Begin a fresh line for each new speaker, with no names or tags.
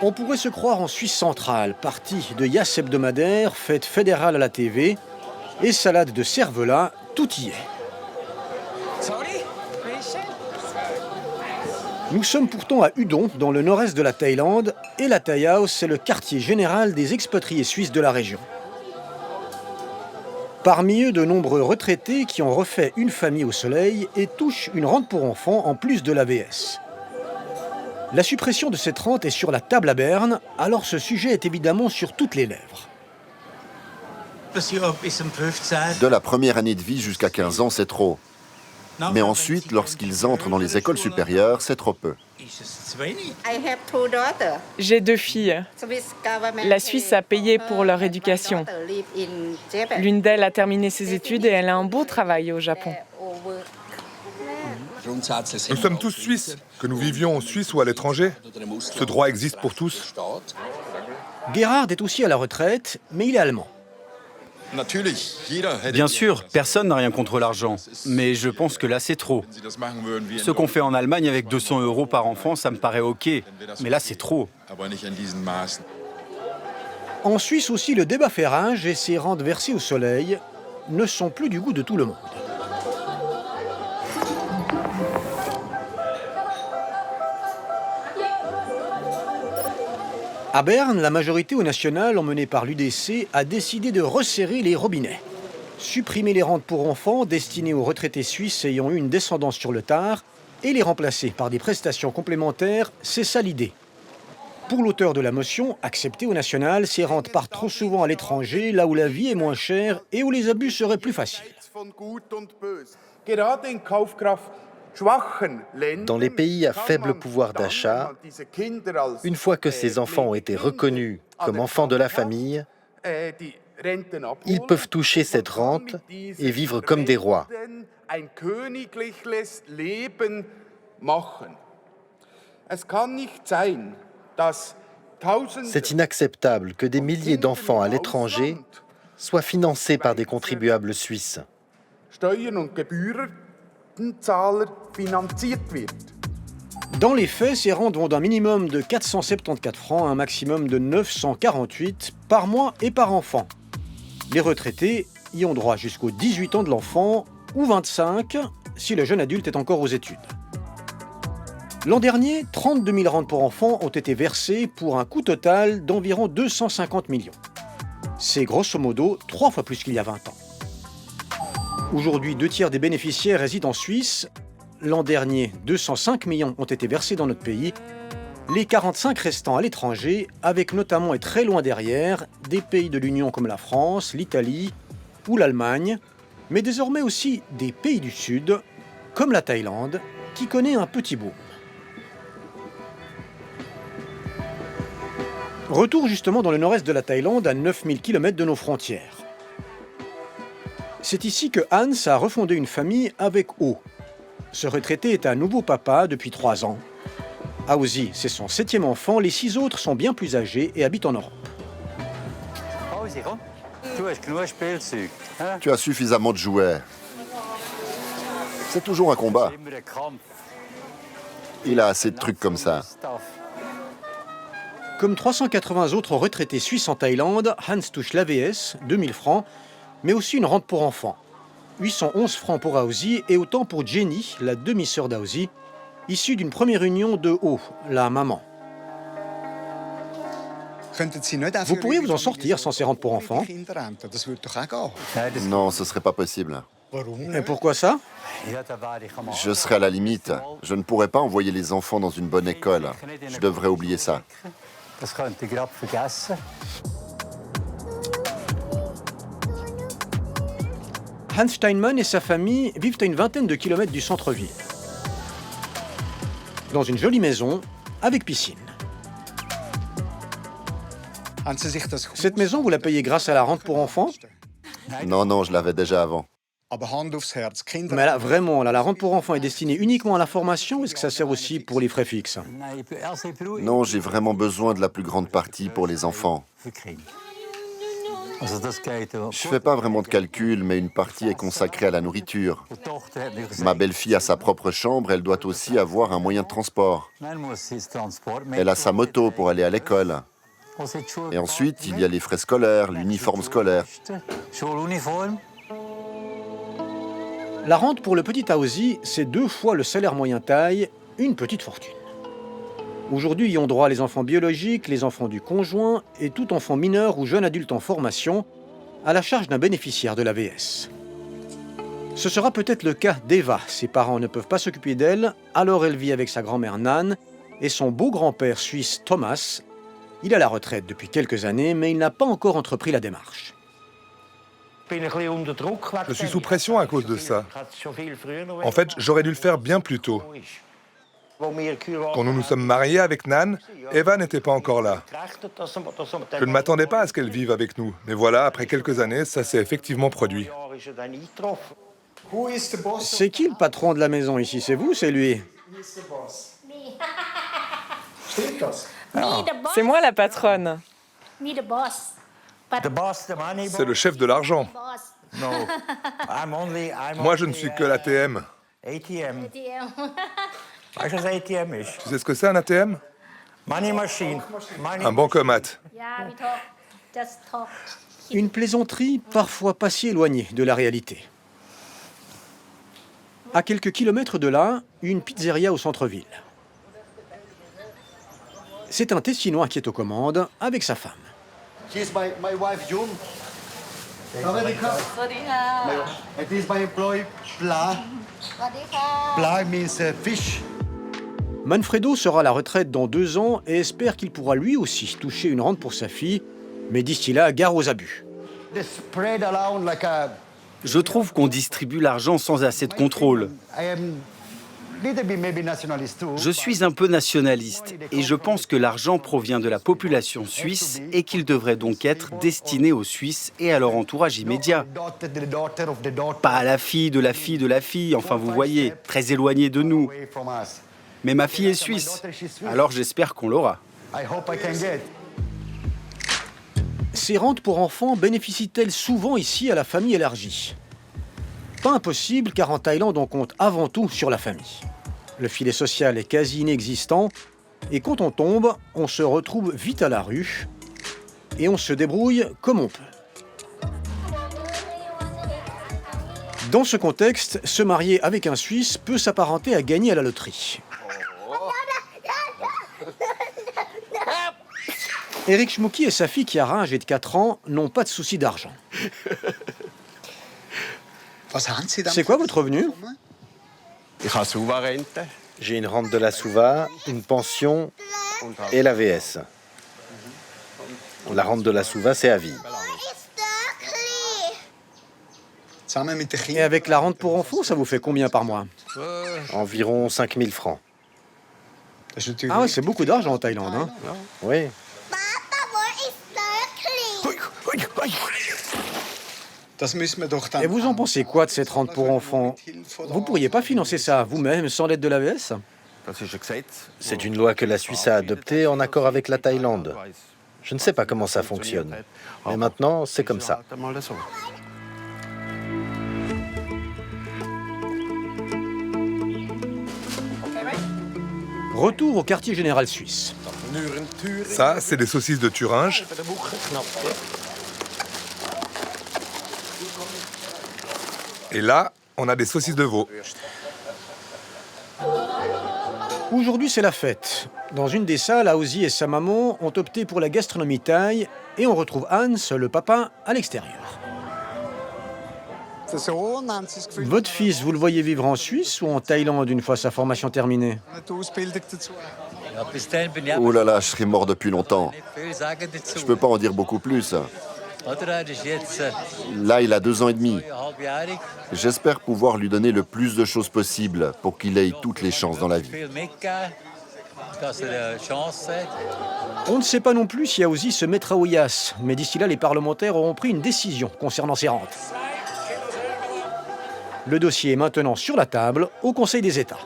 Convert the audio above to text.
On pourrait se croire en Suisse centrale, partie de Yass hebdomadaire, fête fédérale à la TV, et salade de cervelas, tout y est. Nous sommes pourtant à Udon, dans le nord-est de la Thaïlande, et la Thai House, c'est le quartier général des expatriés suisses de la région. Parmi eux, de nombreux retraités qui ont refait une famille au soleil et touchent une rente pour enfants en plus de l'AVS. La suppression de cette rente est sur la table à Berne, alors ce sujet est évidemment sur toutes les lèvres.
De la première année de vie jusqu'à 15 ans, c'est trop. Mais ensuite, lorsqu'ils entrent dans les écoles supérieures, c'est trop peu.
J'ai 2 filles. La Suisse a payé pour leur éducation. L'une d'elles a terminé ses études et elle a un beau travail au Japon.
Nous sommes tous Suisses, que nous vivions en Suisse ou à l'étranger. Ce droit existe pour tous.
Gerhard est aussi à la retraite, mais il est allemand.
Bien sûr, personne n'a rien contre l'argent, mais je pense que là c'est trop. Ce qu'on fait en Allemagne avec 200 € par enfant, ça me paraît ok, mais là c'est trop.
En Suisse aussi, le débat fait rage et ces rentes versées au soleil ne sont plus du goût de tout le monde. À Berne, la majorité au national, emmenée par l'UDC, a décidé de resserrer les robinets. Supprimer les rentes pour enfants destinées aux retraités suisses ayant eu une descendance sur le tard et les remplacer par des prestations complémentaires, c'est ça l'idée. Pour l'auteur de la motion, acceptée au national, ces rentes partent trop souvent à l'étranger, là où la vie est moins chère et où les abus seraient plus faciles.
Dans les pays à faible pouvoir d'achat, une fois que ces enfants ont été reconnus comme enfants de la famille, ils peuvent toucher cette rente et vivre comme des rois. C'est inacceptable que des milliers d'enfants à l'étranger soient financés par des contribuables suisses.
Dans les faits, ces rentes vont d'un minimum de 474 francs à un maximum de 948 par mois et par enfant. Les retraités y ont droit jusqu'aux 18 ans de l'enfant ou 25 si le jeune adulte est encore aux études. L'an dernier, 32 000 rentes pour enfants ont été versées pour un coût total d'environ 250 millions. C'est grosso modo 3 fois plus qu'il y a 20 ans. Aujourd'hui, 2/3 des bénéficiaires résident en Suisse. L'an dernier, 205 millions ont été versés dans notre pays. Les 45 restants à l'étranger, avec notamment et très loin derrière, des pays de l'Union comme la France, l'Italie ou l'Allemagne, mais désormais aussi des pays du Sud, comme la Thaïlande, qui connaît un petit boom. Retour justement dans le nord-est de la Thaïlande, à 9000 km de nos frontières. C'est ici que Hans a refondé une famille avec O. Ce retraité est un nouveau papa depuis 3 ans. Auzi, c'est son 7e enfant, les 6 autres sont bien plus âgés et habitent en Europe.
Tu as suffisamment de jouets. C'est toujours un combat. Il a assez de trucs comme ça.
Comme 380 autres retraités suisses en Thaïlande, Hans touche l'AVS, 2000 francs, mais aussi une rente pour enfants. 811 francs pour Auzi et autant pour Jenny, la demi-sœur d'Auzi, issue d'une première union de O, la maman. Vous pourriez vous en sortir sans ces rentes pour enfants?
Non, ce serait pas possible.
Et pourquoi ça?
Je serais à la limite. Je ne pourrais pas envoyer les enfants dans une bonne école. Je devrais oublier ça.
Hans Steinmann et sa famille vivent à une vingtaine de kilomètres du centre-ville. Dans une jolie maison, avec piscine. Cette maison, vous la payez grâce à la rente pour enfants?
Non, je l'avais déjà avant.
Mais là, vraiment, la rente pour enfants est destinée uniquement à la formation ou est-ce que ça sert aussi pour les frais fixes?
Non, j'ai vraiment besoin de la plus grande partie pour les enfants. Je fais pas vraiment de calcul, mais une partie est consacrée à la nourriture. Ma belle-fille a sa propre chambre, elle doit aussi avoir un moyen de transport. Elle a sa moto pour aller à l'école. Et ensuite, il y a les frais scolaires, l'uniforme scolaire.
La rente pour le petit Aozi, c'est 2 fois le salaire moyen taille, une petite fortune. Aujourd'hui, y ont droit les enfants biologiques, les enfants du conjoint et tout enfant mineur ou jeune adulte en formation à la charge d'un bénéficiaire de l'AVS. Ce sera peut-être le cas d'Eva. Ses parents ne peuvent pas s'occuper d'elle, alors elle vit avec sa grand-mère Nan et son beau-grand-père suisse Thomas. Il est à la retraite depuis quelques années, mais il n'a pas encore entrepris la démarche.
Je suis sous pression à cause de ça. En fait, j'aurais dû le faire bien plus tôt. Quand nous nous sommes mariés avec Nan, Eva n'était pas encore là. Je ne m'attendais pas à ce qu'elle vive avec nous. Mais voilà, après quelques années, ça s'est effectivement produit.
C'est qui le patron de la maison ici? C'est vous ou c'est lui?
C'est moi la patronne.
C'est le chef de l'argent. Moi, je ne suis que l'ATM. Tu sais ce que c'est un ATM? Un bancomat.
Une plaisanterie parfois pas si éloignée de la réalité. À quelques kilomètres de là, une pizzeria au centre-ville. C'est un Tessinois qui est aux commandes avec sa femme.
She's my wife Jung. It is my employee Pla. Pla means fish.
Manfredo sera à la retraite dans 2 ans et espère qu'il pourra lui aussi toucher une rente pour sa fille, mais d'ici là, gare aux abus.
Je trouve qu'on distribue l'argent sans assez de contrôle. Je suis un peu nationaliste et je pense que l'argent provient de la population suisse et qu'il devrait donc être destiné aux Suisses et à leur entourage immédiat. Pas à la fille de la fille de la fille, enfin vous voyez, très éloigné de nous. Mais ma fille est suisse, alors j'espère qu'on l'aura.
Ces rentes pour enfants bénéficient-elles souvent ici à la famille élargie? Pas impossible, car en Thaïlande, on compte avant tout sur la famille. Le filet social est quasi inexistant, et quand on tombe, on se retrouve vite à la rue, et on se débrouille comme on peut. Dans ce contexte, se marier avec un Suisse peut s'apparenter à gagner à la loterie. Eric Schmucki et sa fille Chiara, âgée de 4 ans, n'ont pas de souci d'argent. C'est quoi votre revenu?
J'ai une rente de la Suva, une pension et l'AVS. La rente de la Suva, c'est à vie.
Et avec la rente pour enfants, ça vous fait combien par mois?
Environ 5 000 francs.
Ah ouais, c'est beaucoup d'argent en Thaïlande, hein?
Oui.
Et vous en pensez quoi de cette rente pour enfants? Vous pourriez pas financer ça vous-même sans l'aide de l'AVS?
C'est une loi que la Suisse a adoptée en accord avec la Thaïlande. Je ne sais pas comment ça fonctionne. Mais maintenant, c'est comme ça.
Retour au quartier général suisse.
Ça, c'est des saucisses de Thuringe. Et là, on a des saucisses de veau.
Aujourd'hui, c'est la fête. Dans une des salles, Aozi et sa maman ont opté pour la gastronomie thaï et on retrouve Hans, le papa, à l'extérieur. Votre fils, vous le voyez vivre en Suisse ou en Thaïlande une fois sa formation terminée?
Oh là là, je serais mort depuis longtemps. Je peux pas en dire beaucoup plus. Là, il a 2 ans et demi. J'espère pouvoir lui donner le plus de choses possible pour qu'il ait toutes les chances dans la vie.
On ne sait pas non plus si Aozi se mettra au IAS, mais d'ici là, les parlementaires auront pris une décision concernant ses rentes. Le dossier est maintenant sur la table au Conseil des États.